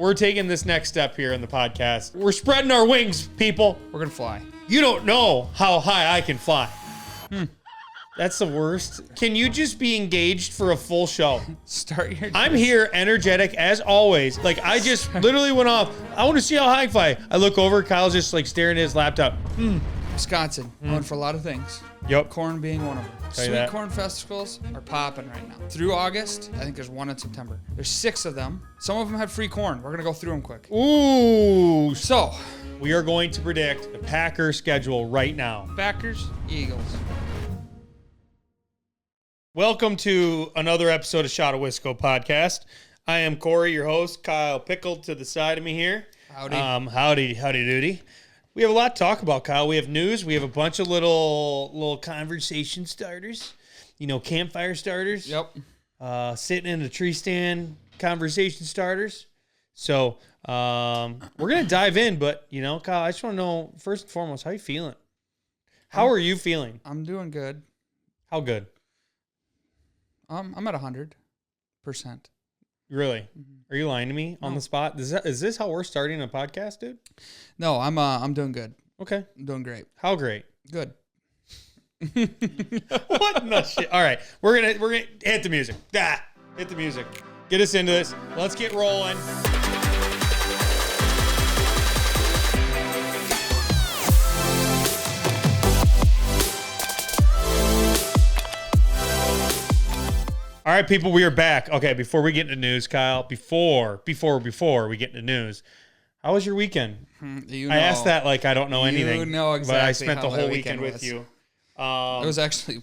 We're taking this next step here in the podcast. We're spreading our wings, people. We're going to fly. You don't know how high I can fly. That's the worst. Can you just be engaged for a full show? Start your... I'm here, energetic as always. Like, I just literally went off. I want to see how high I fly. I look over, Kyle's just like staring at his laptop. Wisconsin, known for a lot of things. Yep. Corn being one of them. Tell you Sweet that. corn festivals are popping right now. Through August, I think there's one in September. There's 6 of them. Some of them have free corn. We're going to go through them quick. Ooh. So, We are going to predict the Packers schedule right now. Packers, Eagles. Welcome to another episode of Shot of Wisco Podcast. I am Corey, your host. Kyle pickled to the side of me here. Howdy. Howdy doody. We have a lot to talk about, Kyle. We have news. We have a bunch of little conversation starters. You know, campfire starters. Yep. Sitting in a tree stand conversation starters. So we're going to dive in, but, you know, Kyle, I just want to know, first and foremost, how you feeling? How are you feeling? I'm doing good. How good? I'm at 100%. Really? Are you lying to me on the spot? Is this how we're starting a podcast, dude? No, I'm doing good. Okay. I'm doing great. How great? Good. What in the shit? All right. We're gonna hit the music. Hit the music. Get us into this. Let's get rolling. All right, people, we are back. Okay, before we get into news, Kyle, before we get into news, how was your weekend? You know, I asked that like I don't know anything. You know exactly. But I spent the how whole that weekend with was. you. It was actually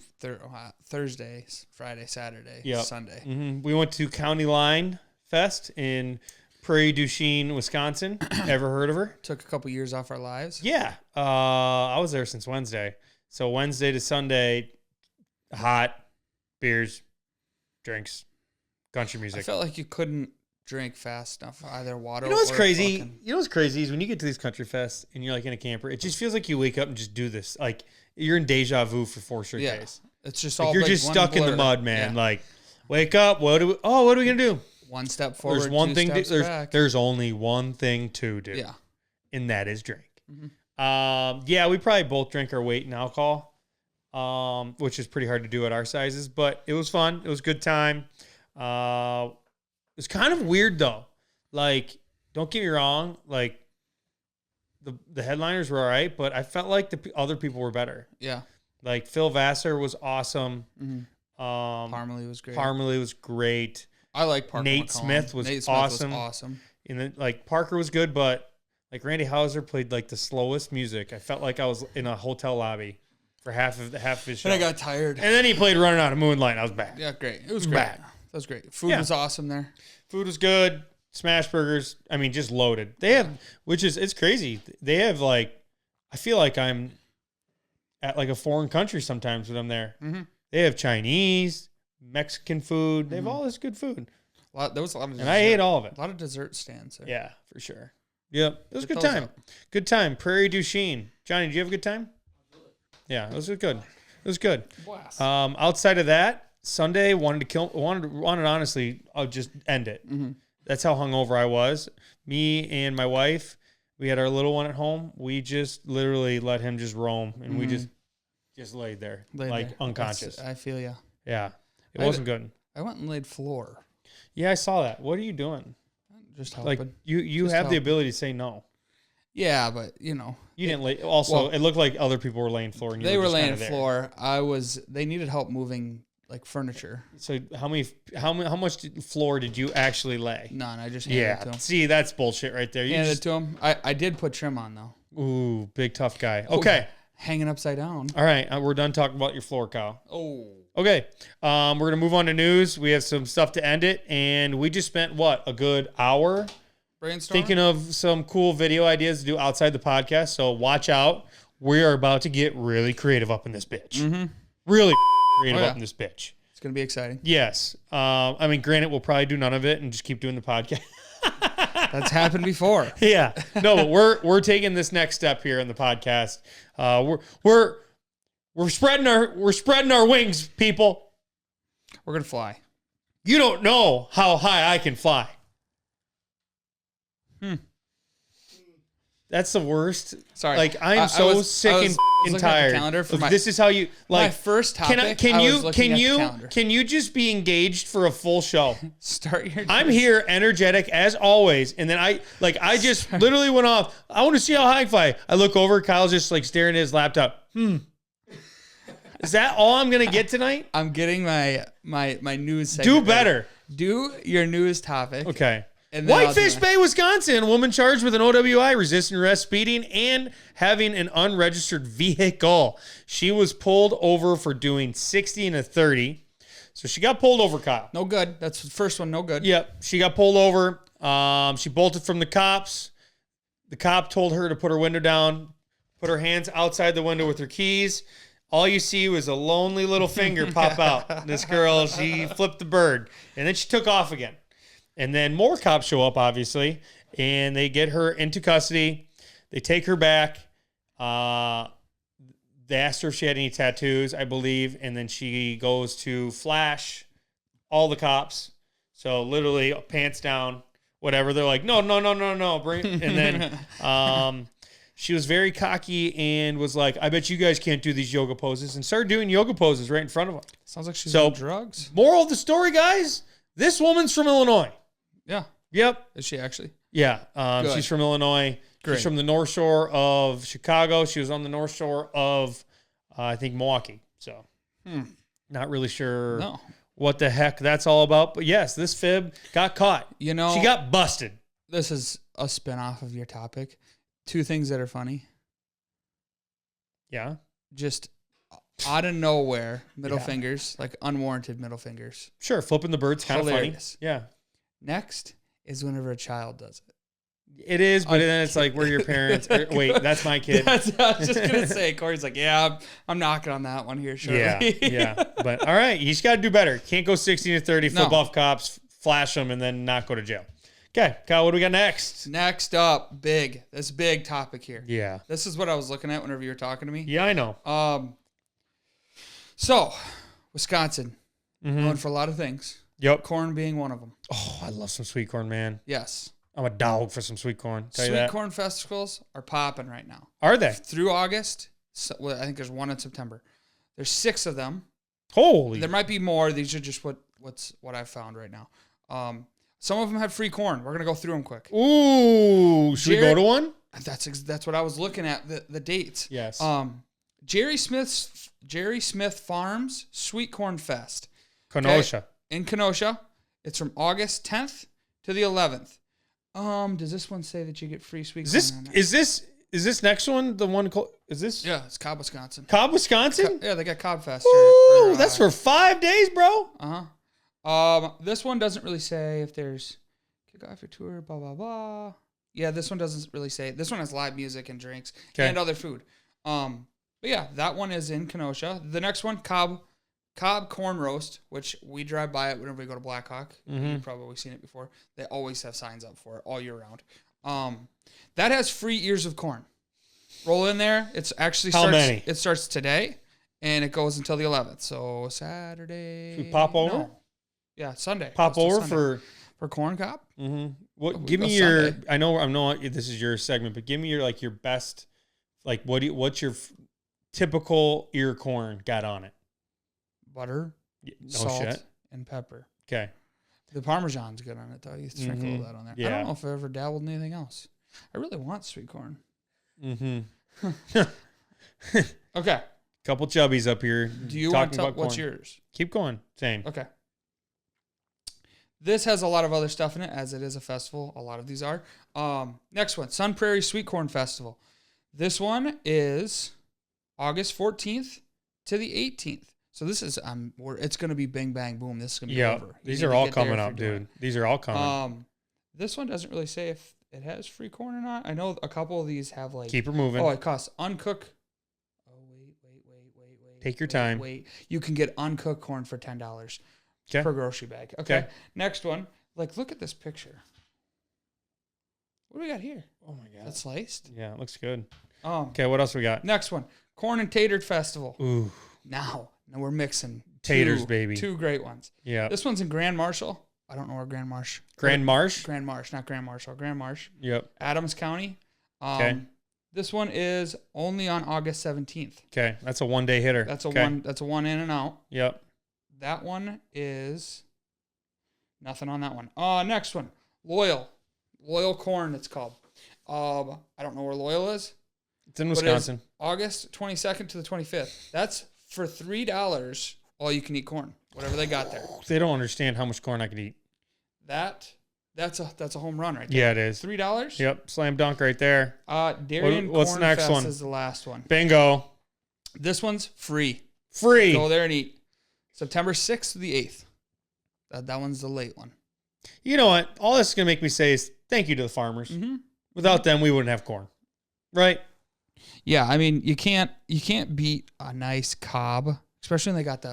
Thursday, Friday, Saturday, Yep. Sunday. We went to County Line Fest in Prairie du Chien, Wisconsin. Ever heard of her? Took a couple years off our lives. Yeah. I was there since Wednesday. So Wednesday to Sunday, hot, beers, drinks, country music. I felt like you couldn't drink fast enough, either water. You know what's or crazy? fucking- You know what's crazy is when you get to these country fests and you're like in a camper, it just feels like you wake up and just do this. Like you're in deja vu for 4 straight Yeah, days. it's just Like all you're like just one stuck in the blur. mud, man. Yeah. Like, wake up. What are we gonna do? One step forward, There's one two thing. steps back. There's only one thing to do. Yeah. And that is drink. Mm-hmm. Yeah, we probably both drank our weight in alcohol, which is pretty hard to do at our sizes, but it was fun. It was a good time. It was kind of weird though. Like, don't get me wrong. Like, the headliners were all right, but I felt like the other people were better. Yeah. Like Phil Vassar was awesome. Mm-hmm. Parmalee was great. Parmalee was great. I like Parker Nate McCollum. Smith was Nate awesome. Was awesome. And then like Parker was good, but like Randy Hauser played like the slowest music. I felt like I was in a hotel lobby for half of his show. And I got tired. And then he played Running Out of Moonlight. I was back. Yeah, great. It was great. Back. That was great. Food Yeah. was awesome there. Food was good. Smash burgers. I mean, just loaded. They have, it's crazy. They have like, I feel like I'm at like a foreign country sometimes when I'm there. Mm-hmm. They have Chinese, Mexican food. They have all this good food. There was a lot of dessert. And I ate all of it. A lot of dessert stands there. Yeah, for sure. Yep. It was a Get good those time. up. Good time. Prairie du Chien. Johnny, did you have a good time? Yeah, it was good. It was good. Blast. Outside of that, Sunday wanted honestly, I'll just end it. Mm-hmm. That's how hungover I was. Me and my wife, we had our little one at home. We just literally let him just roam, and we just laid there, unconscious. I feel ya. Yeah, it wasn't good. I went and laid floor. Yeah, I saw that. What are you doing? Just helping. Like you Just have the helping. ability to say no. Yeah, but you know. You didn't lay. Also, Well, it looked like other people were laying floor, and you They were just laying kinda there. floor. They needed help moving like furniture. So how much floor did you actually lay? None. I just handed it to Yeah. him. See, that's bullshit right there. You Handed just, it to him. I did put trim on though. ooh, big tough guy. Okay. Hanging upside down. All right. We're done talking about your floor, Kyle. Oh. Okay. We're going to move on to news. We have some stuff to end it. And we just spent, a good hour Brainstorm. thinking of some cool video ideas to do outside the podcast. So watch out. We are about to get really creative up in this bitch. Mm-hmm. Really creative Oh, yeah. up in this bitch. It's gonna be exciting. Yes. I mean, granted, we'll probably do none of it and just keep doing the podcast. That's happened before. Yeah. No, but we're taking this next step here in the podcast. We're spreading our wings, people. We're gonna fly. You don't know how high I can fly. That's the worst. Sorry. Like, I'm so sick and tired. This is how you like. My first topic. Can you just be engaged for a full show? Start your. I'm here, energetic as always, and then I just literally went off. I want to see how high I fly. I look over. Kyle's just like staring at his laptop. Is that all I'm gonna get tonight? I'm getting my news segment. Do better. Do your news topic. Okay. Whitefish Bay, Wisconsin. A woman charged with an OWI, resisting arrest, speeding, and having an unregistered vehicle. She was pulled over for doing 60 and a 30. So she got pulled over, Kyle. No good. That's the first one. No good. Yep. She got pulled over. She bolted from the cops. The cop told her to put her window down, put her hands outside the window with her keys. All you see was a lonely little finger pop out. This girl, she flipped the bird. And then she took off again. And then more cops show up, obviously, and they get her into custody. They take her back. They asked her if she had any tattoos, I believe, and then she goes to flash all the cops. So literally, pants down, whatever. They're like, no, bring it. And then she was very cocky and was like, I bet you guys can't do these yoga poses, and started doing yoga poses right in front of them. Sounds like she's on drugs. Moral of the story, guys, this woman's from Illinois. Yeah. Yep. Is she actually? Yeah. She's from Illinois. Great. She's from the North Shore of Chicago. She was on the North Shore of, I think, Milwaukee. So, not really sure what the heck that's all about. But yes, this fib got caught. You know, she got busted. This is a spinoff of your topic. Two things that are funny. Yeah. Just out of nowhere, middle fingers, like unwarranted middle fingers. Sure. Flipping the bird's kind of funny. Yeah. Next is whenever a child does it. It is, but then it's like, we're your parents. Wait, that's my kid. I was just going to say, Corey's like, yeah, I'm knocking on that one here shortly. Yeah. But all right, you just got to do better. Can't go 60 to 30, flip off cops, flash them, and then not go to jail. Okay, Kyle, what do we got next? Next up, this big topic here. Yeah. This is what I was looking at whenever you were talking to me. Yeah, I know. So, Wisconsin, known for a lot of things. Yep. Corn being one of them. Oh, I love some sweet corn, man. Yes. I'm a dog for some sweet corn. Sweet corn festivals are popping right now. Are they? Through August. So, well, I think there's one in September. There's 6 of them. Holy. There might be more. These are just what I've found right now. Some of them have free corn. We're gonna go through them quick. Ooh, should we go to one? That's what I was looking at, the dates. Yes. Jerry Smith Farms Sweet Corn Fest. Kenosha. Okay? In Kenosha. It's from August 10th to the 11th. Does this one say that you get free sweet corn? Is this next one the one called? Is this? Yeah, it's Cobb, Wisconsin. Cobb, Wisconsin? Yeah, they got Cobb Fest. Ooh, that's for 5 days, bro. This one doesn't really say if there's kick off your tour, blah blah blah. Yeah, this one doesn't really say. This one has live music and drinks and other food. But yeah, that one is in Kenosha. The next one, Cobb Corn Roast, which we drive by it whenever we go to Blackhawk. You've probably seen it before. They always have signs up for it all year round. That has free ears of corn. Roll in there. It's actually How many? It starts today, and it goes until the 11th. So Saturday. Should we pop over? No. Yeah, Sunday. Pop over for corn Cobb. What? Give me your. Sunday. I know this is your segment, but give me your best. Like, what's your typical ear corn got on it? Butter, salt, and pepper. Okay. The Parmesan's good on it, though. You sprinkle that on there. Yeah. I don't know if I ever dabbled in anything else. I really want sweet corn. Okay. Couple chubbies up here. Do you want to tell what's yours? Keep going. Same. Okay. This has a lot of other stuff in it, as it is a festival. A lot of these are. Next one, Sun Prairie Sweet Corn Festival. This one is August 14th to the 18th. So this is it's going to be bing bang boom. This is going to be over. These are all coming up, dude. These are all coming. This one doesn't really say if it has free corn or not. I know a couple of these have like. Keep her moving. Oh, it costs uncooked. Oh wait. Take your time. Wait. You can get uncooked corn for $10 per grocery bag. Okay. Next one. Like, look at this picture. What do we got here? Oh my god. That's sliced. Yeah, it looks good. Okay. What else we got? Next one. Corn and Tater Festival. Ooh. Now we're mixing taters, baby. 2 great ones. Yeah. This one's in Grand Marshall. I don't know where Grand Marsh. Grand Marsh? Grand Marsh, not Grand Marshall. Grand Marsh. Yep. Adams County. Okay. This one is only on August 17th. Okay, that's a 1-day hitter. That's a okay. one. That's a one in and out. Yep. That one is nothing on that one. Next one, Loyal Corn. It's called. I don't know where Loyal is. It's in Wisconsin. It's August 22nd to the 25th. That's for $3. All you can eat corn, whatever they got there. They don't understand how much corn I could eat. That's a home run right there. Yeah, it is. $3. Yep, slam dunk right there. Darien what's the Corn next Fest one? is the last one. Bingo. This one's free. Free. Go there and eat. September 6th to the 8th. That one's the late one. You know what? All this is going to make me say is thank you to the farmers. Mm-hmm. Without them, we wouldn't have corn. Right? Yeah, I mean, you can't beat a nice cob, especially when they got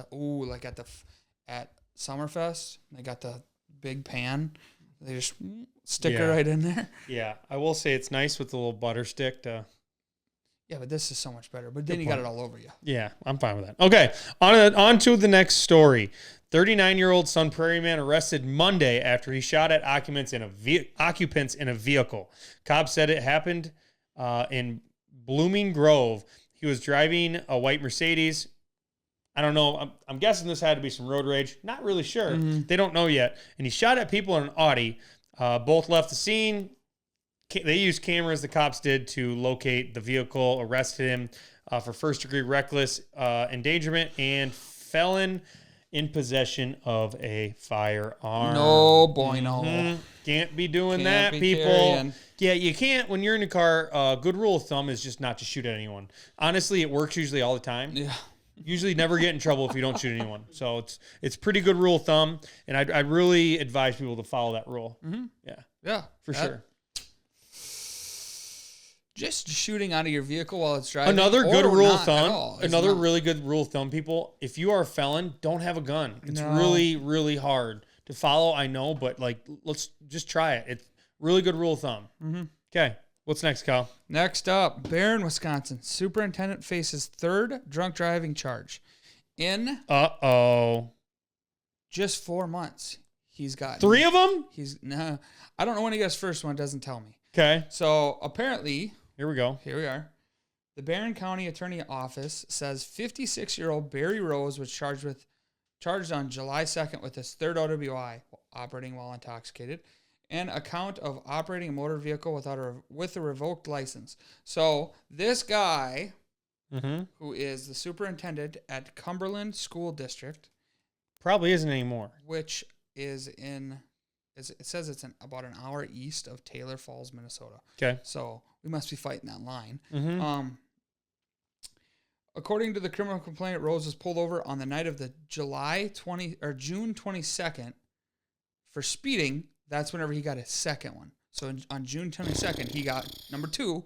at Summerfest, they got the big pan. They just stick it right in there. Yeah, I will say it's nice with the little butter stick to... Yeah, but this is so much better. But then you got it all over you. Yeah, I'm fine with that. Okay, on to the next story. 39-year-old Sun Prairie man arrested Monday after he shot at occupants in a vehicle. Cops said it happened in Blooming Grove. He was driving a white Mercedes. I don't know. I'm guessing this had to be some road rage. Not really sure. Mm-hmm. They don't know yet. And he shot at people in an Audi. Both left the scene. They used cameras, the cops did, to locate the vehicle, arrested him for first-degree reckless endangerment and felon in possession of a firearm. No bueno. Mm-hmm. Can't be doing that, people. Carrying. Yeah, you can't. When you're in a car, good rule of thumb is just not to shoot at anyone. Honestly, it works usually all the time. Yeah. Usually never get in trouble if you don't shoot anyone. So it's pretty good rule of thumb, and I really advise people to follow that rule. Mm-hmm. Yeah, for sure. Just shooting out of your vehicle while it's driving. Another good rule of thumb. Another really good rule of thumb, people. If you are a felon, don't have a gun. It's really, really hard to follow. I know, but let's just try it. It's really good rule of thumb. Mm-hmm. Okay, what's next, Kyle? Next up, Barron, Wisconsin. Superintendent faces third drunk driving charge in just 4 months. He's got 3 of them. I don't know when he got his first one. It doesn't tell me. Okay. So apparently. Here we go. Here we are. The Barron County Attorney Office says 56-year-old Barry Rose was charged on July 2nd with his third OWI, operating while intoxicated, and a count of operating a motor vehicle with a revoked license. So this guy, who is the superintendent at Cumberland School District, probably isn't anymore. Which is it says it's about an hour east of Taylor Falls, Minnesota. Okay. So we must be fighting that line. Mm-hmm. According to the criminal complaint, Rose was pulled over on the night of the June 22nd for speeding. That's whenever he got his second one. So on June 22nd, he got number 2.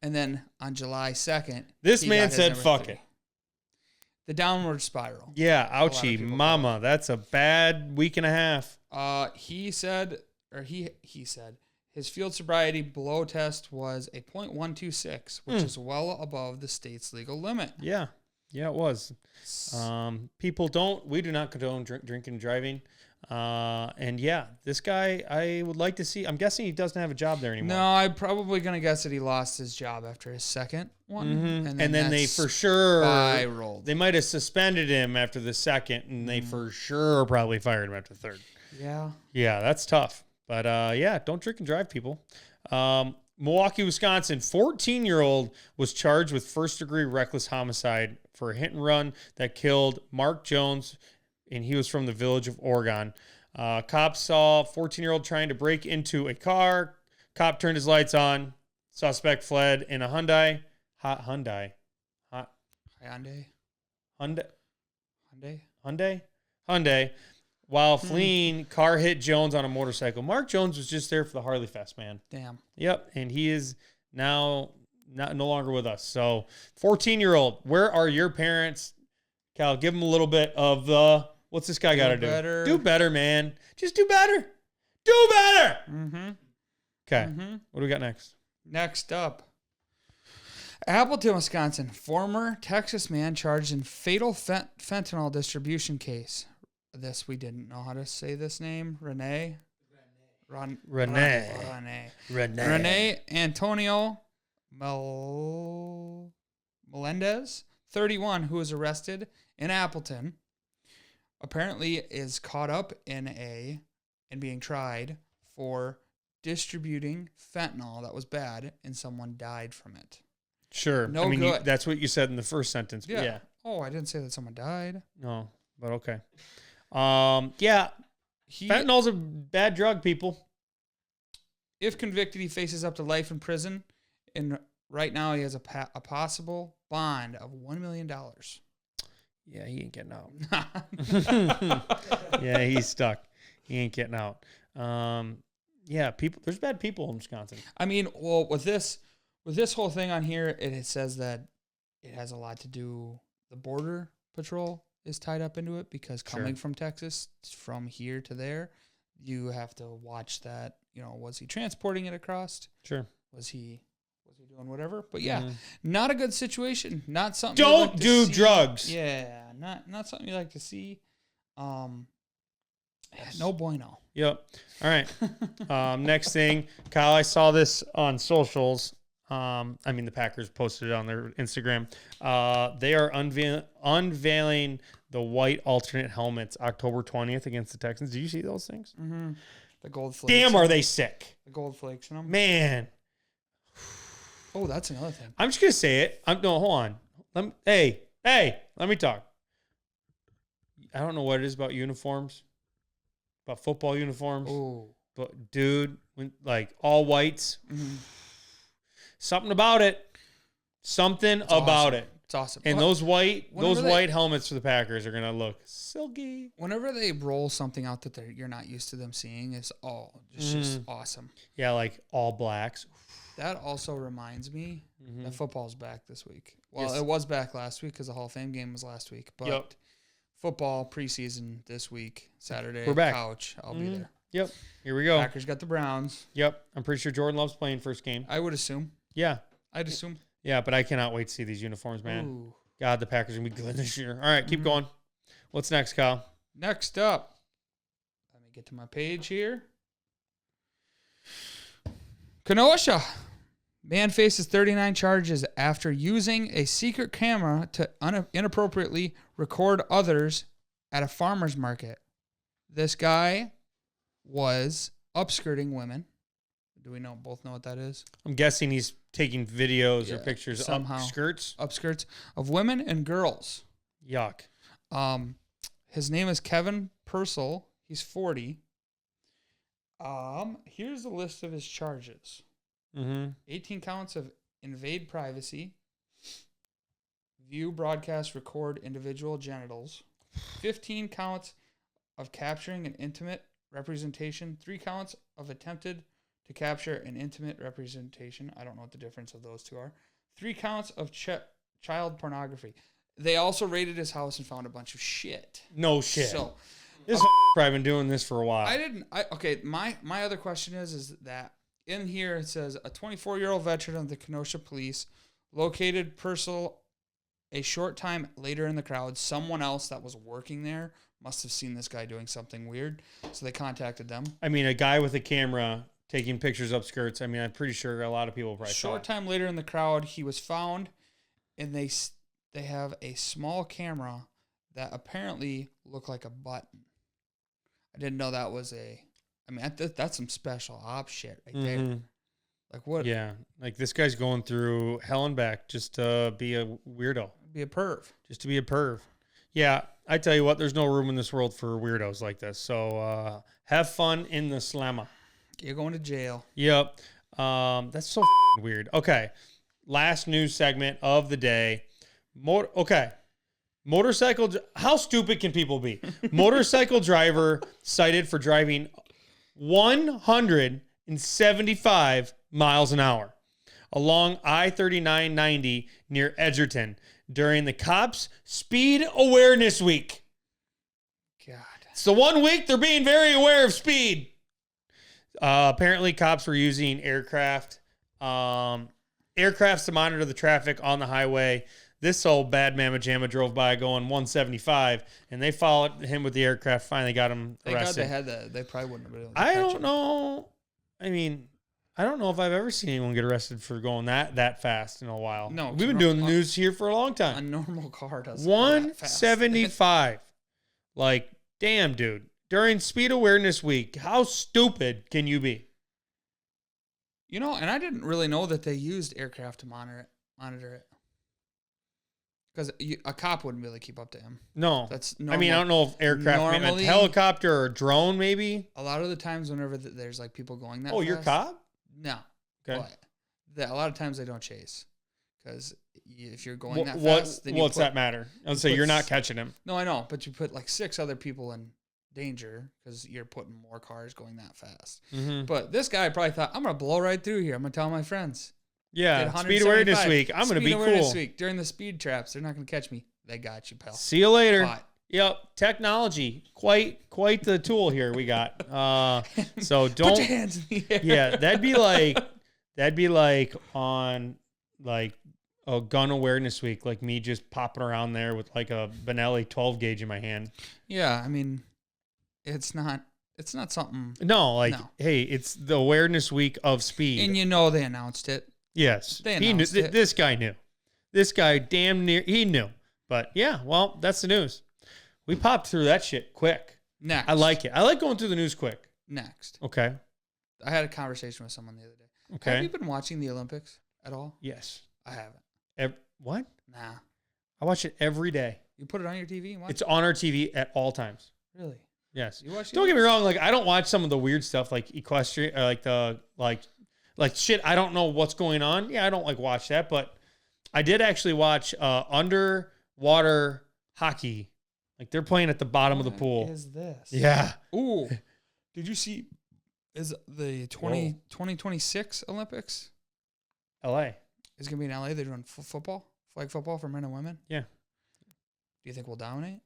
And then on July 2nd, this man said, fuck 3. It. The downward spiral. Yeah, ouchie, mama. That's a bad week and a half. He said his field sobriety blow test was a .126, which is well above the state's legal limit. Yeah, it was. We do not condone drinking and driving. And yeah, this guy, I would like to see. I'm guessing he doesn't have a job there anymore. No, I'm probably going to guess that he lost his job after his second one. Mm-hmm. And then they for sure spiraled. They might have suspended him after the second, and they for sure probably fired him after the third. Yeah, that's tough. But don't drink and drive, people. Milwaukee, Wisconsin, 14-year-old was charged with first-degree reckless homicide for a hit and run that killed Mark Jones, and he was from the village of Oregon. Cops saw a 14-year-old trying to break into a car. Cop turned his lights on. Suspect fled in a Hyundai. While fleeing, car hit Jones on a motorcycle. Mark Jones was just there for the Harley Fest, man. Damn. Yep, and he is now no longer with us. So, 14-year-old, where are your parents? Cal, give him a little bit of the, what's this guy got to do? Do better, man. Just do better. Do better. Mm-hmm. Okay, What do we got next? Next up. Appleton, Wisconsin. Former Texas man charged in fatal fentanyl distribution case. this we didn't know how to say this name. Renee Antonio Melendez, 31, who was arrested in Appleton, apparently is caught up in being tried for distributing fentanyl that was bad, and someone died from it. Sure. No good. That's what you said in the first sentence. Yeah. Oh, I didn't say that someone died. No, but okay. Yeah. Fentanyl's a bad drug, people. If convicted, he faces up to life in prison, and right now he has a possible bond of $1 million. Yeah, he ain't getting out. Yeah, he's stuck. He ain't getting out. Yeah, there's bad people in Wisconsin. I mean, well, with this whole thing on here, it says that it has a lot to do. The Border Patrol is tied up into it because coming from Texas, from here to there, you have to watch that. Was he transporting it across? Sure. Was he doing whatever? But yeah, not a good situation. Not something. Don't do drugs. Yeah, not something you like to see. No bueno. Yep. All right. Next thing, Kyle, I saw this on socials. The Packers posted it on their Instagram. They are unveiling the white alternate helmets October 20th against the Texans. Do you see those things? Mm-hmm. The gold flakes. Damn, are they sick? The gold flakes in them. Man. Oh, that's another thing. I'm just going to say it. Hold on. Hey, let me talk. I don't know what it is about uniforms, about football uniforms. Oh. But, dude, all whites, something about it. Something about it. It's awesome. And those white helmets for the Packers are going to look silky. Whenever they roll something out that you're not used to them seeing, it's just awesome. Yeah, like all blacks. That also reminds me that football's back this week. Well, It was back last week because the Hall of Fame game was last week. But football preseason this week, Saturday. We're back. Couch. I'll be there. Yep. Here we go. Packers got the Browns. Yep. I'm pretty sure Jordan loves playing first game. I would assume. Yeah. I'd assume. Yeah, but I cannot wait to see these uniforms, man. Ooh. God, the Packers are going to be good this year. All right, keep going. What's next, Kyle? Next up, let me get to my page here. Kenosha. Man faces 39 charges after using a secret camera to inappropriately record others at a farmer's market. This guy was upskirting women. Do we both know what that is? I'm guessing he's taking videos or pictures somehow. Upskirts of women and girls. Yuck. His name is Kevin Purcell. He's 40. Here's a list of his charges. 18 counts of invade privacy, view, broadcast, record individual genitals, 15 counts of capturing an intimate representation, 3 counts of attempted to capture an intimate representation. I don't know what the difference of those two are. 3 counts of child pornography. They also raided his house and found a bunch of shit. No shit. So this I've been doing this for a while. My other question is that in here it says a 24-year-old veteran of the Kenosha police located Purcell a short time later in the crowd. Someone else that was working there must have seen this guy doing something weird, so they contacted them. I mean, a guy with a camera taking pictures up skirts. I mean, I'm pretty sure a lot of people probably saw it. Short time later in the crowd, he was found, and they have a small camera that apparently looked like a button. I didn't know that was that's some special ops shit right there. Like what? Yeah, like this guy's going through hell and back just to be a weirdo. Be a perv. Just to be a perv. Yeah, I tell you what, there's no room in this world for weirdos like this. So have fun in the slammer. You're going to jail. Yep. That's so weird. Okay. Last news segment of the day. Motorcycle. How stupid can people be? Motorcycle driver cited for driving 175 miles an hour along I-3990 near Edgerton during the cops' Speed Awareness Week. God. It's the 1 week they're being very aware of speed. Apparently, cops were using aircrafts to monitor the traffic on the highway. This old bad mamma jamma drove by going 175, and they followed him with the aircraft. Finally got him arrested. Thank God they had that. They probably wouldn't have been able to I catch don't him. know. I mean, I don't know if I've ever seen anyone get arrested for going that fast in a while. No, we've been doing the news here for a long A time. normal car doesn't. 175. Like, damn, dude. During Speed Awareness Week, how stupid can you be? You know, and I didn't really know that they used aircraft to monitor it. Because a cop wouldn't be able to keep up to him. No. That's normal. I mean, I don't know if aircraft, maybe a helicopter or a drone, maybe. A lot of the times whenever there's like people going that Oh, fast, you're a cop? No. Okay. But a lot of times they don't chase. Because if you're going that What, fast, then what's that matter? I'll say you're not catching him. No, I know. But you put like 6 other people in danger because you're putting more cars going that fast. Mm-hmm. But this guy probably thought, I'm going to blow right through here. I'm going to tell my friends. Yeah, Speed Awareness Week. I'm going to be cool. Speed Awareness Week. During the speed traps, they're not going to catch me. They got you, pal. See you later. Caught. Yep, technology, quite the tool here we got. So don't put your hands in the air. Yeah, that'd be like on like a gun awareness week, like me just popping around there with like a Benelli 12 gauge in my hand. Yeah, I mean, it's not something. No, hey, it's the awareness week of speed, and you know they announced it. Yes, they announced it. This guy knew. This guy damn near he knew. But yeah, well, that's the news. We popped through that shit quick. Next. I like it. I like going through the news quick. Next. Okay. I had a conversation with someone the other day. Okay. Have you been watching the Olympics at all? Yes. I haven't. What? Nah. I watch it every day. You put it on your TV and watch It's on our TV at all times. Really? Yes. You watch Don't get me wrong. Like I don't watch some of the weird stuff like equestrian, or like shit. I don't know what's going on. Yeah, I don't like watch that. But I did actually watch underwater hockey. Like they're playing at the bottom of the pool. What is this? Yeah. Ooh. Did you see? Is the 2026 Olympics? L.A. It's gonna be in L.A. They're doing football, flag football for men and women. Yeah. Do you think we'll dominate?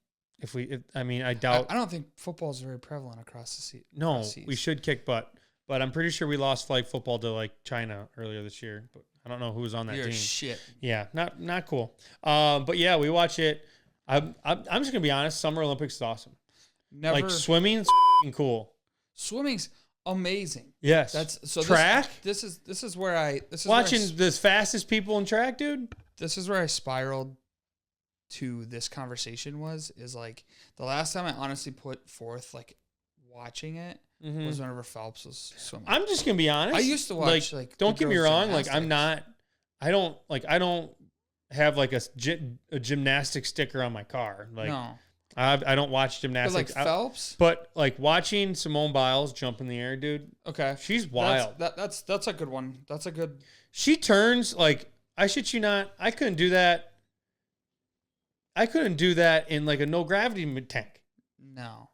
I doubt. I don't think football is very prevalent across the sea. No, we should kick butt. But I'm pretty sure we lost flag football to like China earlier this year. But I don't know who was on that team. Shit. Yeah, not cool. But yeah, we watch it. I'm just gonna be honest. Summer Olympics is awesome. Like swimming's cool. Swimming's amazing. Yes. That's so track. This is where I watching the fastest people in track, dude. This is where I spiraled to this conversation is like the last time I honestly put forth like watching it was whenever Phelps was swimming. I'm just gonna be honest. I used to watch like don't get me wrong, like I don't have like a gymnastic sticker on my car. Like no. I don't watch gymnastics. But like Phelps? But like watching Simone Biles jump in the air, dude. Okay. She's wild. That's a good one. That's a good. She turns like, I shit you not, I couldn't do that. I couldn't do that in like a no gravity tank. No.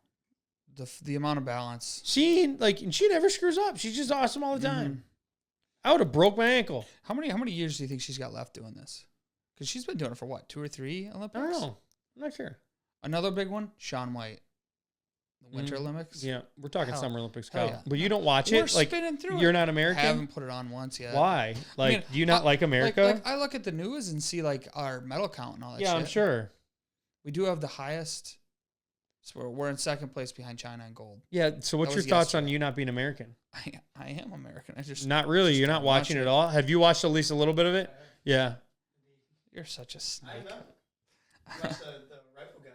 The amount of balance. She never screws up. She's just awesome all the time. I would have broke my ankle. How many years do you think she's got left doing this? Because she's been doing it for what, 2 or 3 Olympics? I don't know. I'm not sure. Another big one, Shaun White. The Winter Olympics. Yeah, we're talking Summer Olympics, Kyle. Yeah. But you don't watch We're it? Like, spinning through you're it. not American? I haven't put it on once yet. Why? Like, do you not like America? Like, I look at the news and see like our medal count and all that shit. Yeah, I'm sure. We do have the highest. So we're in second place behind China in gold. Yeah, so what's your thoughts on you not being American? I am American. I just not really. You're not watching it at all? Have you watched at least a little bit of it? Yeah. You're such a snake. I know. You watched the rifle guy.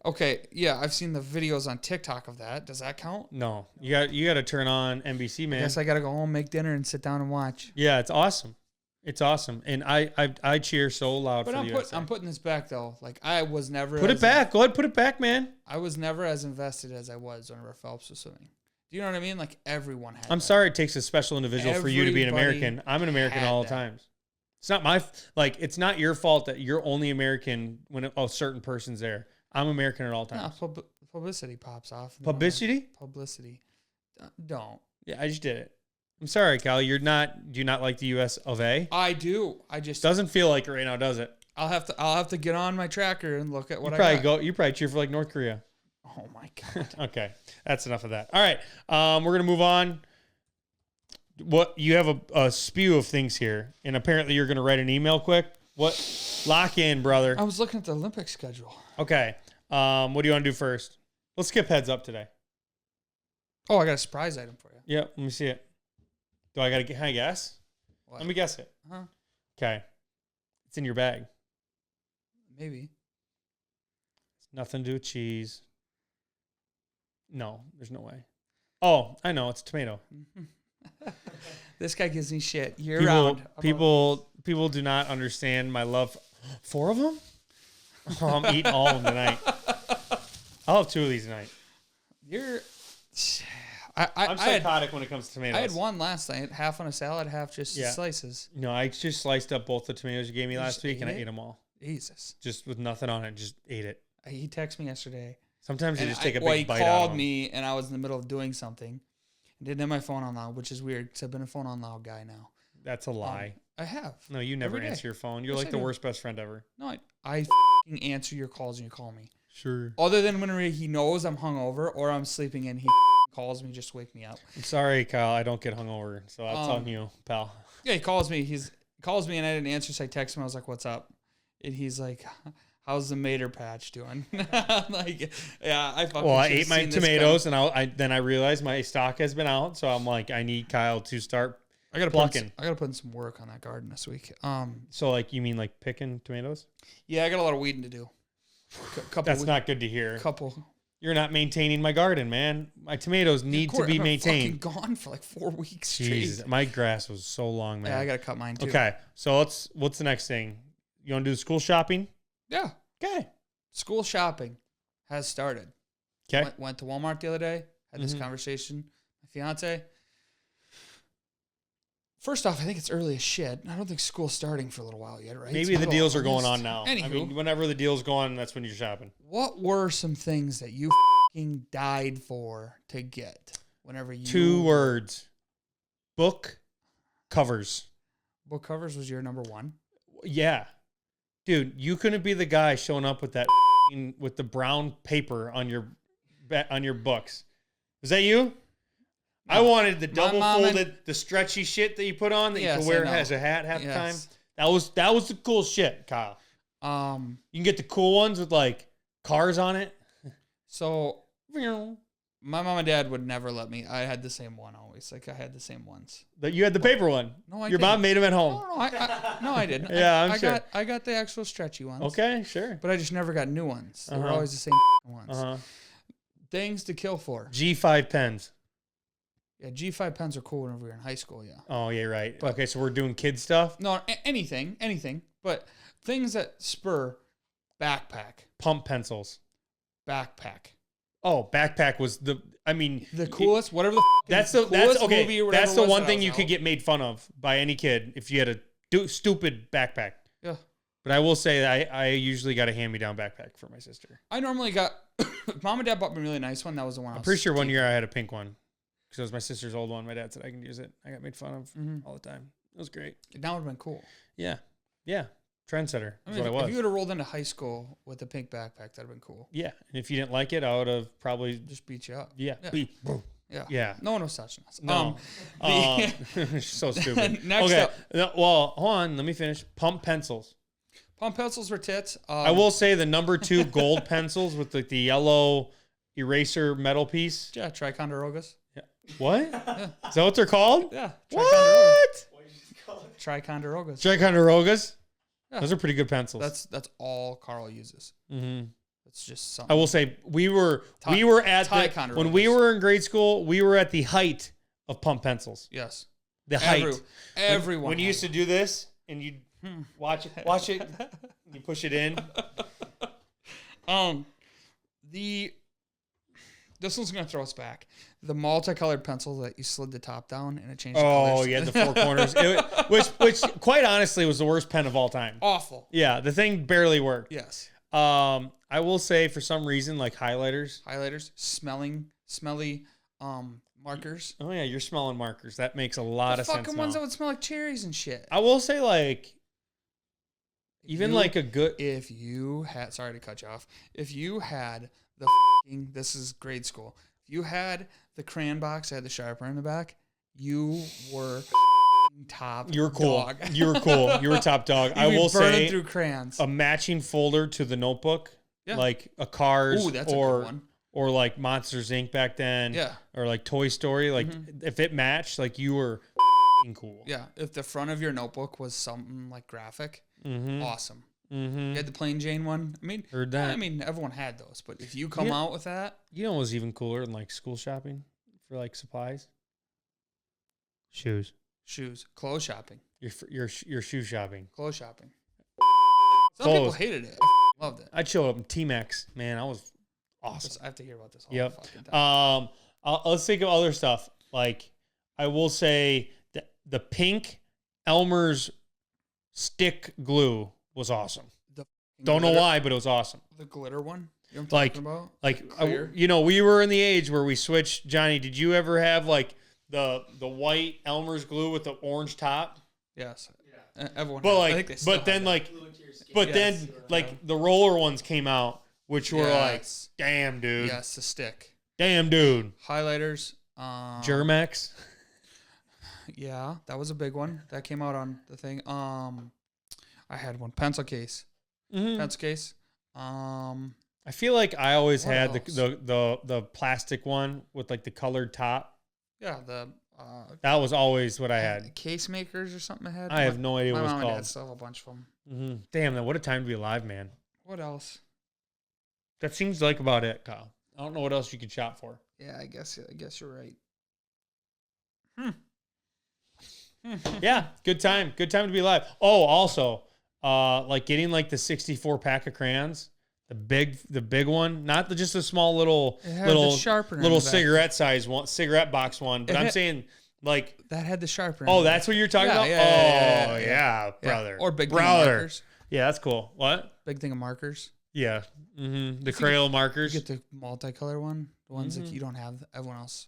Okay, yeah, I've seen the videos on TikTok of that. Does that count? No. You got to turn on NBC, man. I guess I got to go home, make dinner, and sit down and watch. Yeah, it's awesome. It's awesome. And I cheer so loud for the USA. I'm putting this back, though. Like, I was never... Put it back. Go ahead, put it back, man. I was never as invested as I was whenever Phelps was swimming. Do you know what I mean? Like, everyone had I'm sorry it takes a special individual for you to be an American. I'm an American all the times. It's not it's not your fault that you're only American when a certain person's there. I'm American at all times. No, publicity pops off. Publicity? Publicity. Don't. Yeah, I just did it. I'm sorry, Kyle. Do you not like the US of A? I do. I just doesn't feel like it right now, does it? I'll have to get on my tracker and look at what You probably cheer for like North Korea. Oh my God. Okay. That's enough of that. All right. We're gonna move on. What you have a spew of things here, and apparently you're gonna write an email quick. What? Lock in, brother. I was looking at the Olympic schedule. Okay. What do you want to do first? Let's skip heads up today. Oh, I got a surprise item for you. Yep. Let me see it. Can I guess? What? Let me guess it. Uh-huh. Okay. It's in your bag. Maybe. It's nothing to do with cheese. No, there's no way. Oh, I know. It's a tomato. This guy gives me shit year round. People do not understand my love. 4 of them? Oh, I'm eating all of them tonight. I'll have 2 of these tonight. I'm psychotic when it comes to tomatoes. I had one last night, half on a salad, half just slices. No, I just sliced up both the tomatoes you gave me last week, and I ate them all. Jesus. Just with nothing on it, just ate it. He texted me yesterday. Sometimes you just take a big bite out of them. He called me, and I was in the middle of doing something. I didn't have my phone on loud, which is weird, because I've been a phone on loud guy now. That's a lie. I have. No, you never answer your phone. You're like the worst best friend ever. No, I answer your calls when you call me. Sure. Other than when he knows I'm hungover or I'm sleeping and he calls me just to wake me up. I'm sorry, Kyle. I don't get hungover, so that's on you, pal. Yeah, he calls me. Calls me and I didn't answer, so I text him. I was like, "What's up?" And he's like, "How's the Mater patch doing?" I'm like, yeah, I ate my tomatoes and I realized my stock has been out, so I'm like, I need Kyle to start. I gotta plucking. I gotta put in some work on that garden this week. So like you mean like picking tomatoes? Yeah, I got a lot of weeding to do. That's not good to hear. Couple. You're not maintaining my garden, man. My tomatoes need to be maintained. I've been gone for like 4 weeks straight. Jesus, my grass was so long, man. Yeah, I gotta cut mine too. Okay, so what's the next thing? You want to do school shopping? Yeah. Okay. School shopping has started. Okay. Went to Walmart the other day. Had this conversation with my fiance. First off, I think it's early as shit. I don't think school's starting for a little while yet, right? Maybe the deals are going on now. Anywho, I mean, whenever the deals go on, that's when you're shopping. What were some things that you fucking died for to get whenever you... 2 words. Book covers. Book covers was your number one? Yeah. Dude, you couldn't be the guy showing up with that with the brown paper on your books. Is that you? No. I wanted the double folded, the stretchy shit that you put on that you can wear as a hat half the time. That was the cool shit, Kyle. You can get the cool ones with like cars on it. So my mom and dad would never let me. I had the same one always. Like I had the same ones. That you had the paper one. No, Your mom made them at home. No, I didn't. Yeah, I'm sure. I got the actual stretchy ones. Okay, sure. But I just never got new ones. They were always the same ones. Things to kill for. G5 pens. Yeah, G5 pens are cool whenever we were in high school, yeah. Oh, yeah, right. But, okay, so we're doing kid stuff? No, anything. But things that spur backpack. Pump pencils. Backpack. Oh, backpack was the coolest, whatever the that's the one thing you could get made fun of by any kid if you had a stupid backpack. Yeah. But I will say that I usually got a hand-me-down backpack for my sister. I normally got, mom and dad bought me a really nice one. That was the one I'm pretty sure one year I had a pink one because it was my sister's old one. My dad said I can use it. I got made fun of all the time. It was great. That would have been cool. Yeah. Yeah. Trendsetter. I mean, if you would have rolled into high school with a pink backpack, that'd have been cool. Yeah. And if you didn't like it, I would have probably just beat you up. Yeah. Yeah. No one was touching us. No. So stupid. Next up. Well, hold on. Let me finish. Pump pencils. Pump pencils were tits. I will say the number 2 gold pencils with the yellow eraser metal piece. Yeah, Ticonderogas. Yeah. What? Yeah. Is that what they're called? Yeah. What? What did you call it? Ticonderogas. Ticonderogas? Yeah. Those are pretty good pencils. That's all Carl uses. Mm-hmm. It's just something. I will say we were at when we were in grade school, we were at the height of pump pencils. Yes. The height. Everyone. When you used to do this and you watch it, you push it in. This one's gonna throw us back. The multicolored pencil that you slid the top down and it changed the colors. Oh, yeah, the 4 corners. Which quite honestly was the worst pen of all time. Awful. Yeah, the thing barely worked. Yes. I will say for some reason like highlighters, smelly markers. Oh yeah, you're smelling markers. That makes a lot of sense. Fucking ones that would smell like cherries and shit. I will say like if you had, sorry to cut you off. If you had this is grade school. If you had the crayon box that had the sharpener in the back, you were top. You were cool. Dog. You were cool. You were top dog. I You'd be will burning say through crayons. a matching folder to the notebook, Yeah. like a Cars Ooh, that's a good one. or like Monsters Inc. back then. Yeah. Or like Toy Story. Like if it matched, like you were cool. Yeah. If the front of your notebook was something like graphic, awesome. Mm-hmm. You had the plain Jane one. I mean, Heard that. I mean, everyone had those, but if you come out with that, You know what was even cooler than like school shopping for like supplies? Shoes. clothes shopping, Your shoe shopping. clothes shopping. Some people Clothes. hated it. I loved it. I'd show up in T-Max. Man, I was awesome. I have to hear about this whole Yep. fucking time. Let's think of other stuff. Like, I will say that the pink Elmer's stick glue was awesome. The Don't know glitter- why, but it was awesome. The glitter one. You know what I'm Like- talking about? Like, Clear. we were in the age where we switched. Johnny, did you ever have like the white Elmer's glue with the orange top? Yes. Everyone. But has. I like, think they still but then have like, Glue into your skin. but Yes. then like the roller ones came out, which were like, Yes. damn, it. dude, Yes, the stick. damn, dude, Highlighters. Germex. Yeah, that was a big one. That came out on the thing. I had one. Pencil case. Pencil case. I feel like I always What had else? the plastic one with like the colored top. Yeah, the That was always what I had. case makers or something I had. I have no idea My what mom it's and dad called. still have a bunch of them. Damn, what a time to be alive, man. What else? That seems like about it, Kyle. I don't know what else you could shop for. Yeah, I guess you're right. Yeah, good time. Good time to be alive. Oh, also, like getting like the 64 pack of crayons, the big one, not just a small little It had the sharpener in the back. cigarette box one. But It I'm had- saying like, That had the sharpener. oh, in it. that's what you're talking about. Yeah, brother. Or big thing of brother. markers. Yeah, that's cool. What? Big thing of markers. Yeah. The Crayola markers. You get the multicolor one, the ones that you don't have. Everyone else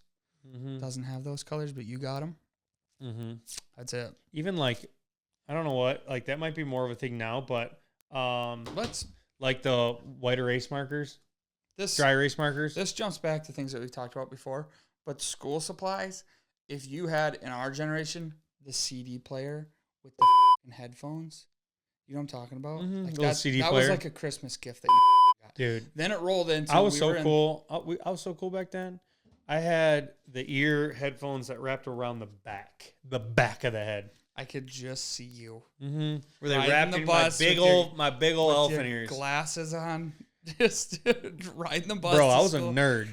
doesn't have those colors, but you got them. That's it. Even like, I don't know what, like that might be more of a thing now, but Let's like the white erase markers, this dry erase markers. This jumps back to things that we've talked about before. But school supplies, if you had in our generation the CD player with the headphones, you know what I'm talking about? Like Little CD that player. was like a Christmas gift that you got. Dude, Then it rolled into. I was we so were in- cool. I was so cool back then. I had the ear headphones that wrapped around the back of the head. I could just see you. Where they Riding wrapped the in bus my big with your- old with elephant your ears. glasses on, just riding the bus. Bro, to I was a school. nerd.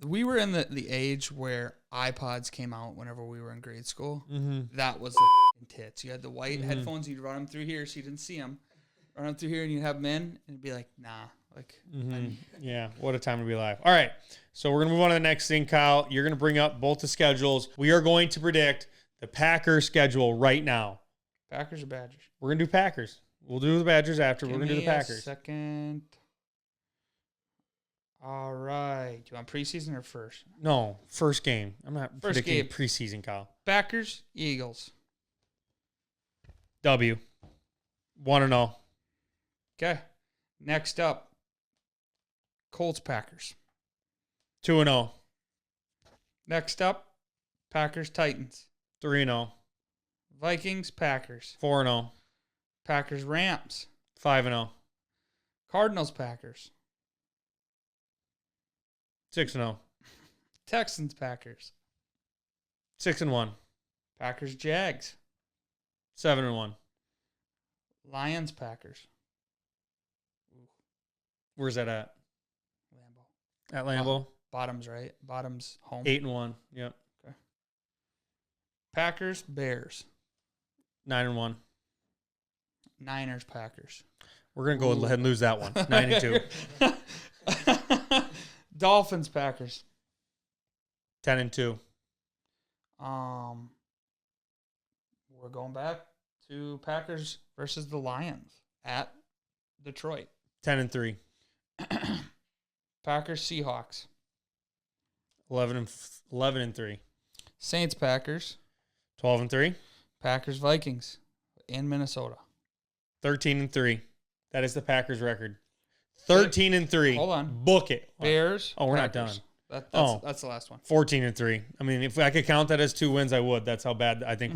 We were in the age where iPods came out whenever we were in grade school. That was the tits. You had the white headphones. You'd run them through here so you didn't see them. Run them through here and you'd have them in and it'd be like, nah. Like, Yeah, what a time to be alive. All right, so we're going to move on to the next thing, Kyle. You're going to bring up both the schedules. We are going to predict the Packers schedule right now. Packers or Badgers? We're going to do Packers. We'll do the Badgers after. We're going to do the Packers. Second. All right. Do you want preseason or first? No, first game. I'm not First predicting game. preseason, Kyle. Packers, Eagles. W. 1-0. Okay. Next up, Colts, Packers. 2-0. Next up, Packers, Titans. 3-0. Vikings, Packers. 4-0. Packers, Rams. 5-0. Cardinals, Packers. 6-0. Texans, Packers. 6-1. Packers, Jags. 7-1. Lions, Packers. Where's that at? Lambeau. At Lambeau. Bottoms, right? Bottoms, home. 8-1. Yep. Packers, Bears. 9-1. Niners, Packers. We're gonna go ahead and lose that one. 9-2. Dolphins, Packers. 10-2. We're going back to Packers versus the Lions at Detroit. 10-3. Packers, Seahawks. 11-3. Saints, Packers. 12-3. Packers, Vikings in Minnesota. 13-3. That is the Packers record. 13-3. Hold on. Book it. Bears. Oh, we're not Packers. done. That's the last one. 14-3. I mean, if I could count that as 2 wins, I would. That's how bad I think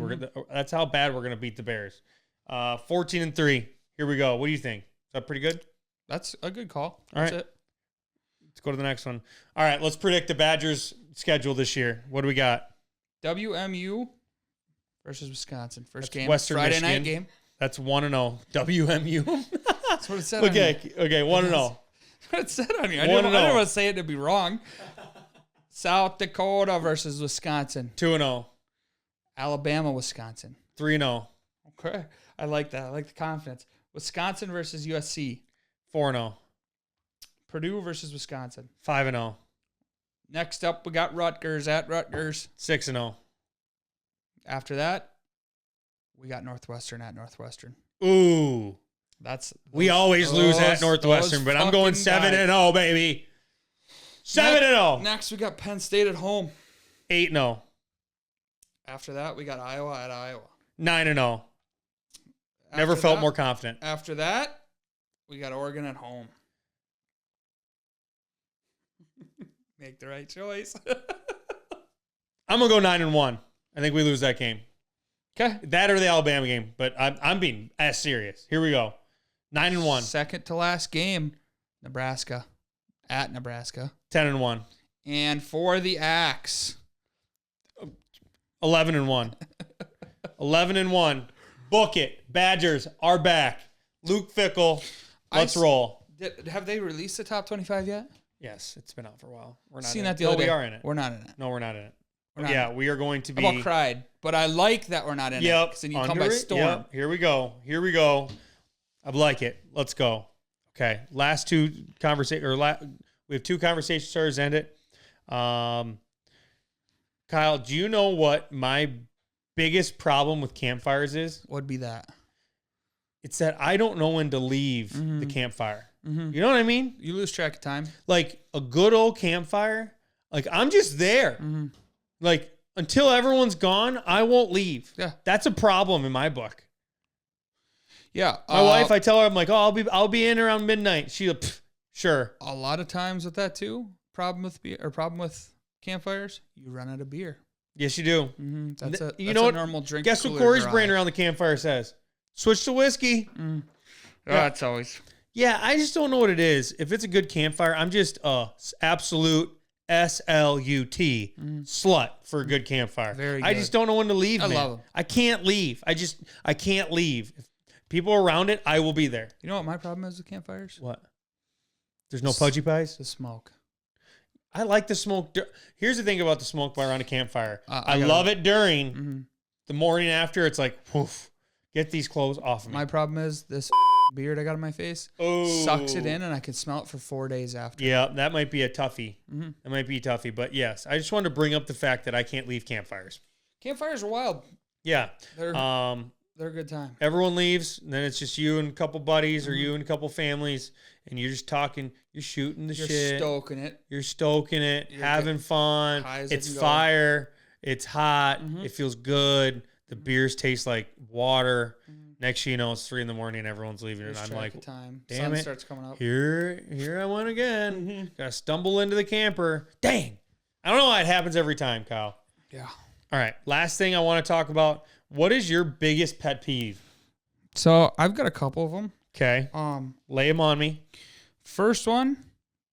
that's how bad we're gonna beat the Bears. 14-3. Here we go. What do you think? Is that pretty good? That's a good call. All right. Let's go to the next one. All right, let's predict the Badgers' schedule this year. What do we got? WMU versus Wisconsin. First game. Western Friday Michigan. night game. That's 1-0. WMU. That's what it said. Okay, 1-0. That's what it said on here. I didn't want to say it to be wrong. South Dakota versus Wisconsin. 2-0. Alabama, Wisconsin. 3-0. Okay. I like that. I like the confidence. Wisconsin versus USC. 4-0. Purdue versus Wisconsin. 5-0. Next up, we got Rutgers at Rutgers. 6-0. After that, we got Northwestern at Northwestern. Ooh. We always lose at Northwestern, but I'm going 7-0, baby. 7-0. Next, we got Penn State at home. 8-0. After that, we got Iowa at Iowa. 9-0. Never felt more confident. After that, we got Oregon at home. Make the right choice. I'm going to go 9-1. I think we lose that game. Okay. That or the Alabama game, but I'm being as serious. Here we go. 9-1. Second to last game, Nebraska at Nebraska. 10-1. And for the Axe, 11-1. 11-1. Book it. Badgers are back. Luke Fickell. Let's roll. Have they released the top 25 yet? Yes, it's been out for a while. We're not Seen in that it. the other day. We are in it. We're not in it. No, we're not in it. Not we are going to be. I about cried, but I like that we're not in it. Because then you come by storm. Yep. Here we go. I like it. Let's go. Okay. Last two conversations, we have 2 conversation starters end it. Kyle, do you know what my biggest problem with campfires is? What'd be that? It's that I don't know when to leave the campfire. You know what I mean? You lose track of time. Like a good old campfire, like I'm just there. Like until everyone's gone, I won't leave. Yeah. That's a problem in my book. Yeah. My wife, I tell her, I'm like, oh, I'll be in around midnight. She'll, sure. A lot of times with that too, problem with campfires, you run out of beer. Yes, you do. That's a normal drink. Guess what Corey's brain around the campfire says? Switch to whiskey. That's always. Yeah, I just don't know what it is. If it's a good campfire, I'm just absolute SLUT slut for a good campfire. Very good. I just don't know when to leave, man. I love them. I can't leave. I can't leave. If people are around it, I will be there. You know what my problem is with campfires? What? There's no pudgy pies? The smoke. I like the smoke. Here's the thing about the smoke around a campfire. I love it during. The morning after, it's like, woof, get these clothes off of me. My problem is this beard I got on my face sucks it in, and I can smell it for 4 days after. Yeah, that might be a toughie. That might be a toughie. But yes, I just wanted to bring up the fact that I can't leave campfires. Campfires are wild. Yeah. They're a good time. Everyone leaves, and then it's just you and a couple buddies or you and a couple families, and you're just talking. You're shooting the shit. You're stoking it. You're having fun. It's fire. It's hot. It feels good. The beers taste like water. Next thing you know, it's 3 a.m. and everyone's leaving, and I'm like, damn Sun starts coming up. Here I went again. Gotta stumble into the camper. Dang. I don't know why it happens every time, Kyle. Yeah. All right. Last thing I want to talk about. What is your biggest pet peeve? So I've got a couple of them. Okay. Lay them on me. First one,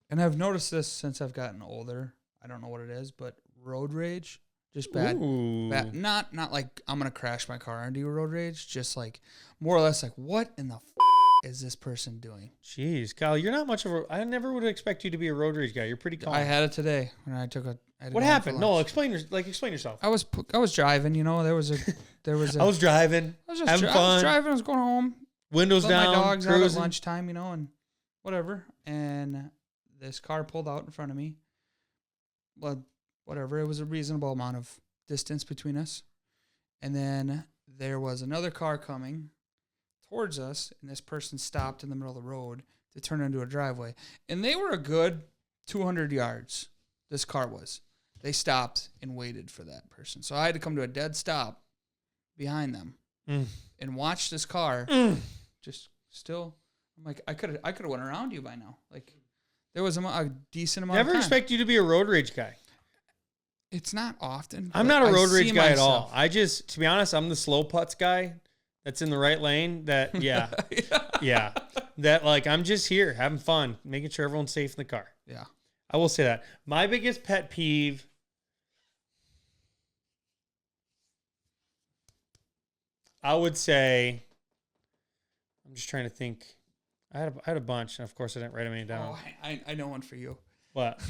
and I've noticed this since I've gotten older. I don't know what it is, but road rage. Just bad. Bad. Not like I'm going to crash my car and do road rage. Just like more or less like, what in the is this person doing? Jeez, Kyle, you're not much of a... I never would expect you to be a road rage guy. You're pretty calm. I had it today when I took a... What happened? No, explain yourself. I was driving, you know, there was a I was driving. Having fun. I was driving, I was going home. Windows down, my dogs cruising. out at lunchtime, you know, and whatever. And this car pulled out in front of me. Well, whatever. It was a reasonable amount of distance between us. And then there was another car coming towards us, and this person stopped in the middle of the road to turn into a driveway. And they were a good 200 yards, this car was. They stopped and waited for that person. So I had to come to a dead stop behind them and watch this car just still. I'm like, I could have went around you by now. Like, There was a decent amount Never of time. expect you to be a road rage guy. It's not often. I'm not a road rage guy myself. at all. To be honest, I'm the slow putts guy that's in the right lane. That, yeah. That, like, I'm just here having fun, making sure everyone's safe in the car. Yeah. I will say that. My biggest pet peeve, I would say, I'm just trying to think. I had a bunch, and of course I didn't write them any down. Oh, I know one for you. What?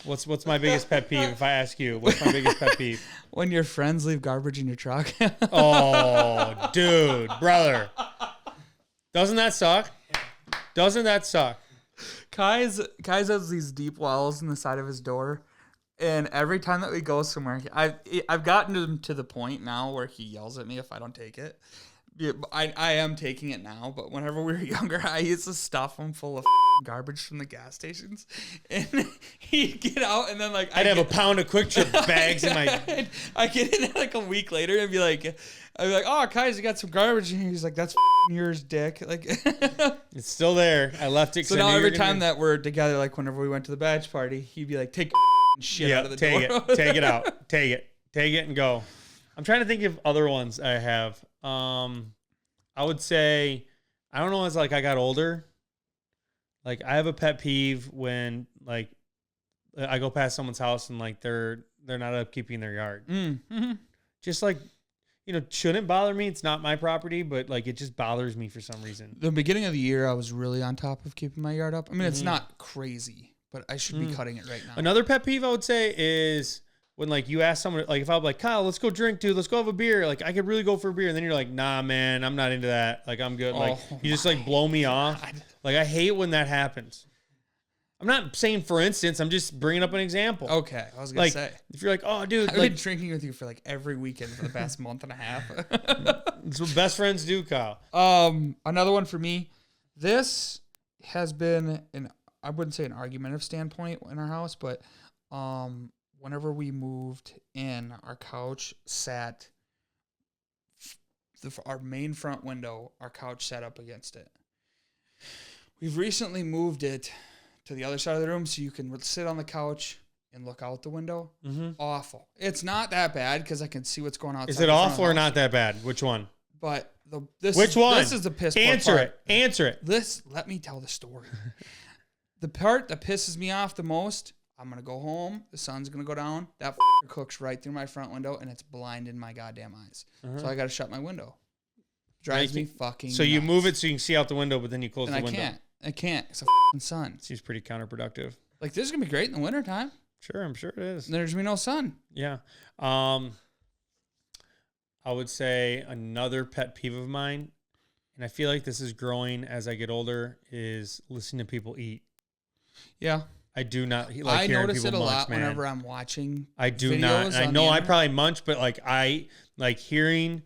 What's my biggest pet peeve? If I ask you, what's my biggest pet peeve? When your friends leave garbage in your truck. Oh, dude, brother. Doesn't that suck? Doesn't that suck? Kai's has these deep wells in the side of his door, and every time that we go somewhere, I've gotten him to the point now where he yells at me if I don't take it. Yeah, I am taking it now, but whenever we were younger, I used to stuff him full of garbage from the gas stations, and he'd get out, and then like I'd have a pound of Quick Trip bags in my. I get in like a week later and I'd be like, oh, Kai's got some garbage in here. He's like, that's yours, dick. Like, it's still there. I left it. So now every time that we're together, like whenever we went to the batch party, he'd be like, take shit out of the door. Take it out. Take it and go. I'm trying to think of other ones I have. I would say, I don't know, as like I got older, like I have a pet peeve when like I go past someone's house and like they're not upkeeping their yard. Mm-hmm. Just like, shouldn't bother me. It's not my property, but like it just bothers me for some reason. The beginning of the year, I was really on top of keeping my yard up. I mean, it's not crazy, but I should be cutting it right now. Another pet peeve I would say is when like you ask someone, like if I'm like, Kyle, let's go drink, dude, let's go have a beer. Like I could really go for a beer. And then you're like, nah, man, I'm not into that. Like I'm good. Like you just like blow me off. Like I hate when that happens. I'm not saying for instance, I'm just bringing up an example. Okay. I was going to like, say. If you're like, oh, dude. I've been drinking with you for like every weekend for the past month and a half. It's what best friends do, Kyle. Another one for me. This has been I wouldn't say an argumentative standpoint in our house, but whenever we moved in, our couch sat, our main front window, our couch sat up against it. We've recently moved it to the other side of the room so you can sit on the couch and look out the window. Mm-hmm. Awful. It's not that bad because I can see what's going on. Is it awful or not that bad? Which one? But Which one? This is the piss poor Answer part. Answer it. Let me tell the story. The part that pisses me off the most, I'm going to go home. The sun's going to go down. That cooks right through my front window, and it's blinding my goddamn eyes. Uh-huh. So I got to shut my window. Drives me fucking So nuts. You move it so you can see out the window, but then you close the window. I can't. It's a sun. Seems pretty counterproductive. Like, this is going to be great in the wintertime. Sure, I'm sure it is. There's going to be no sun. Yeah. I would say another pet peeve of mine, and I feel like this is growing as I get older, is listening to people eat. Yeah. I do not like I hearing notice people it a munch, lot man. whenever I'm watching I do videos not. And I on know the I internet. probably munch, but like I like hearing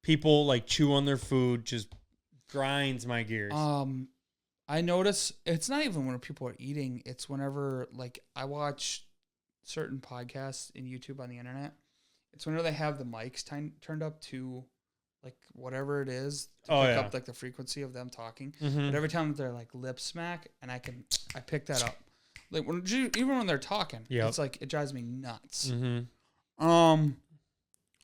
people like chew on their food just grinds my gears. I notice it's not even when people are eating. It's whenever like I watch certain podcasts in YouTube on the internet. It's whenever they have the mics turned up to like whatever it is to pick up like the frequency of them talking. Mm-hmm. But every time they're like lip smack, and I pick that up. Like even when they're talking, it's like it drives me nuts. Mm-hmm.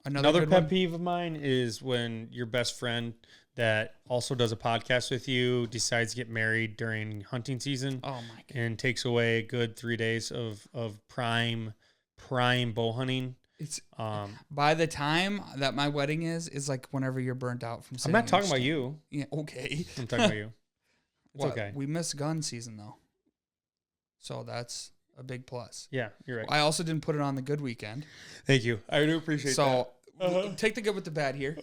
Another pet one. peeve of mine is when your best friend that also does a podcast with you decides to get married during hunting season. Oh my God. And takes away a good 3 days of prime bow hunting. It's by the time that my wedding is like whenever you're burnt out from. I'm not talking about you. Yeah, okay. I'm talking about you. It's okay. We missed gun season though, so that's a big plus. Yeah, you're right. I also didn't put it on the good weekend. Thank you. I do appreciate that. So take the good with the bad here.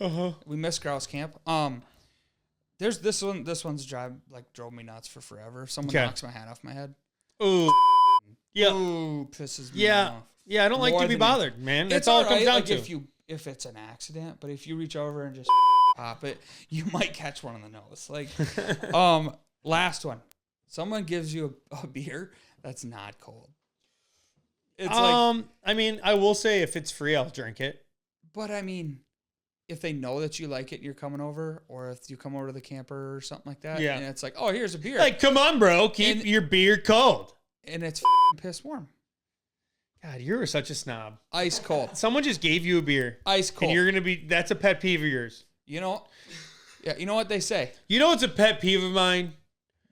We missed grouse camp. There's this one. This one's drove me nuts for forever. Someone knocks my hat off my head. Ooh. Yeah. Ooh, pisses me off. Yeah, I don't like to be bothered, man. That's all it comes down to. If it's an accident, but if you reach over and just pop it, you might catch one on the nose. Like, last one. Someone gives you a beer that's not cold. It's I mean, I will say if it's free, I'll drink it. But I mean, if they know that you like it and you're coming over, or if you come over to the camper or something like that, Yeah. and it's like, oh, here's a beer. Like, come on, bro, keep your beer cold. And it's piss warm. God, you're such a snob. Ice cold. Someone just gave you a beer. Ice cold. And you're going to that's a pet peeve of yours. You know, yeah, you know what they say? You know what's a pet peeve of mine?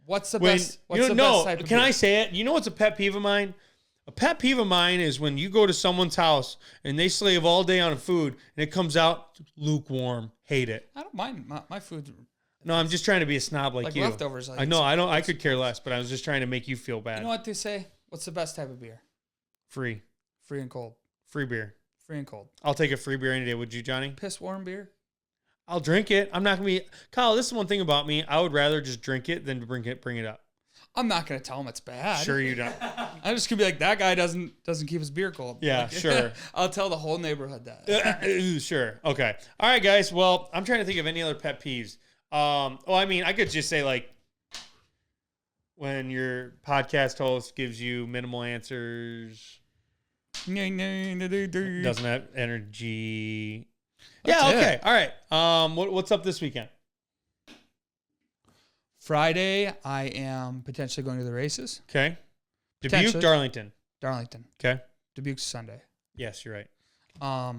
What's the best? What's the best type of can beer? I say it? You know what's a pet peeve of mine? A pet peeve of mine is when you go to someone's house and they slave all day on food and it comes out lukewarm. Hate it. I don't mind my food. No, I'm just trying to be a snob like you. Leftovers. I know. I could care less, but I was just trying to make you feel bad. You know what they say? What's the best type of beer? Free. Free and cold. Free beer. Free and cold. I'll take a free beer any day. Would you, Johnny? Piss warm beer? I'll drink it. I'm not going to be... Kyle, this is one thing about me. I would rather just drink it than bring it up. I'm not going to tell him it's bad. Sure you don't. I'm just going to be like, that guy doesn't keep his beer cold. Yeah, Like, sure. I'll tell the whole neighborhood that. Sure. Okay. All right, guys. Well, I'm trying to think of any other pet peeves. I mean, I could just say, like, when your podcast host gives you minimal answers, doesn't have energy. That's yeah, okay. it. All right. What's up this weekend? Friday, I am potentially going to the races. Okay. Dubuque, Potentially. Darlington. Okay. Okay. Dubuque's Sunday. Yes, you're right.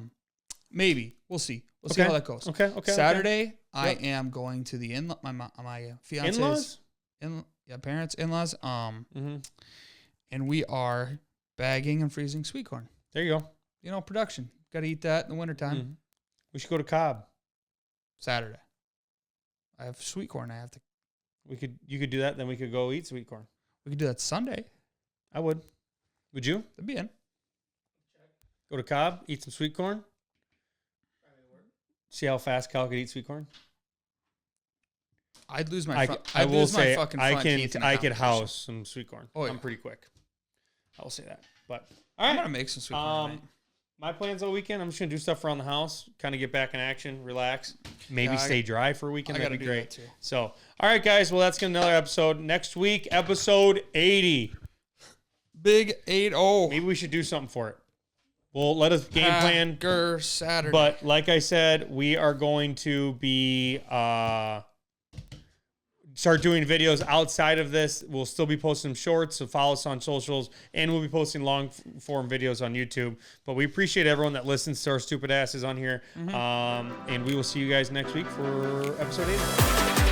Maybe. We'll see. We'll see how that goes. Okay. Saturday, I Yep. am going to the my fiance's In-laws? parents, in-laws. Mm-hmm. And we are bagging and freezing sweet corn. There you go. You know, production. Got to eat that in the wintertime. Mhm. We should go to Cobb. Saturday. I have sweet corn. I have to. You could do that, then we could go eat sweet corn. We could do that Sunday. I would. Would you? That'd be in. Go to Cobb, eat some sweet corn. See how fast Kyle could eat sweet corn. I'd lose my. I will say fucking I front teeth in a could competition. house some sweet corn. Oh, yeah. I'm pretty quick. I will say that. But all I'm right, gonna make some sweet corn. Tonight. my plans all weekend. I'm just gonna do stuff around the house, kind of get back in action, relax, maybe Yeah, stay dry for a weekend. I That'd gotta be do great. that too. So, all right, guys. Well, that's gonna be another episode next week. Episode 80. Big 8-0. Maybe we should do something for it. Well, let us game plan. Saturday. But like I said, we are going to be start doing videos outside of this. We'll still be posting shorts, so follow us on socials, and we'll be posting long form videos on YouTube. But we appreciate everyone that listens to our stupid asses on here. And we will see you guys next week for episode 8.